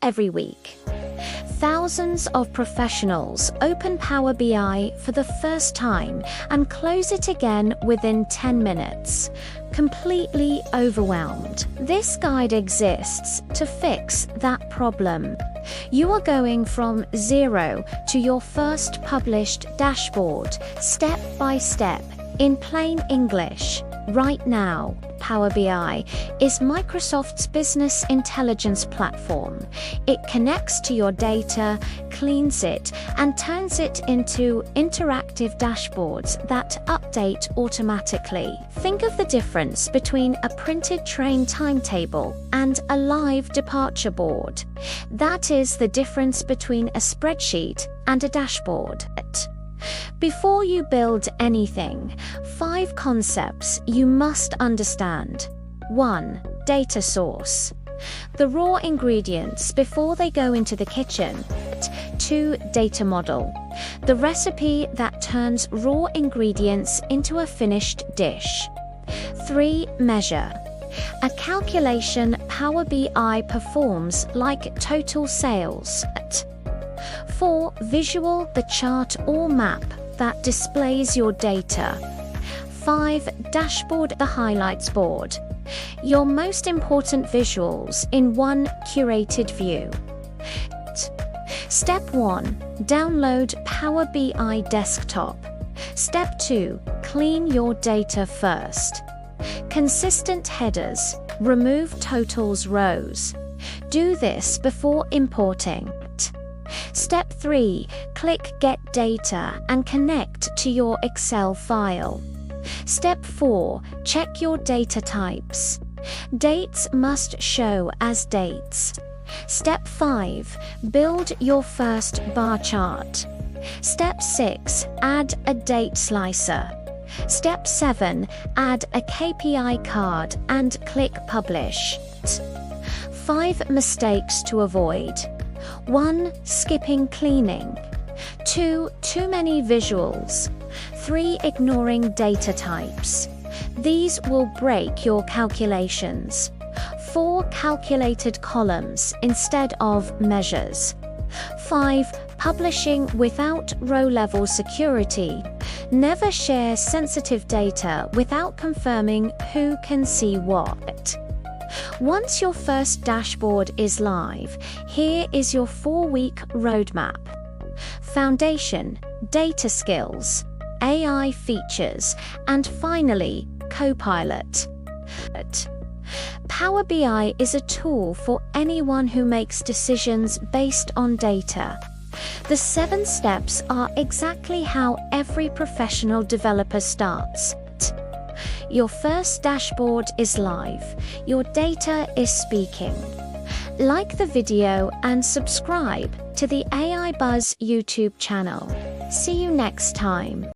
every week. Thousands of professionals open Power BI for the first time and close it again within 10 minutes, completely overwhelmed. This guide exists to fix that problem. You are going from zero to your first published dashboard, step by step, in plain English. Right now, Power BI is Microsoft's business intelligence platform. It connects to your data, cleans it, and turns it into interactive dashboards that update automatically. Think of the difference between a printed train timetable and a live departure board. That is the difference between a spreadsheet and a dashboard. Before you build anything, 5 concepts you must understand. 1. Data source. The raw ingredients before they go into the kitchen. 2. Data model. The recipe that turns raw ingredients into a finished dish. 3. Measure. A calculation Power BI performs like total sales. 4. Visual, the chart or map that displays your data. 5. Dashboard, the highlights board. Your most important visuals in one curated view. Step 1. Download Power BI Desktop. Step 2. Clean your data first. Consistent headers. Remove totals rows. Do this before importing. Step 3. Click Get Data and connect to your Excel file. Step 4. Check your data types. Dates must show as dates. Step 5. Build your first bar chart. Step 6. Add a date slicer. Step 7. Add a KPI card and click Publish. 5 mistakes to avoid. 1. Skipping cleaning. 2. Too many visuals. 3. Ignoring data types. These will break your calculations. 4. Calculated columns instead of measures. 5. Publishing without row-level security. Never share sensitive data without confirming who can see what. Once your first dashboard is live, here is your 4-week roadmap. Foundation, data skills, AI features, and finally, Copilot. Power BI is a tool for anyone who makes decisions based on data. The 7 steps are exactly how every professional developer starts. Your first dashboard is live. Your data is speaking. Like the video and subscribe to the AI Buzz YouTube channel. See you next time.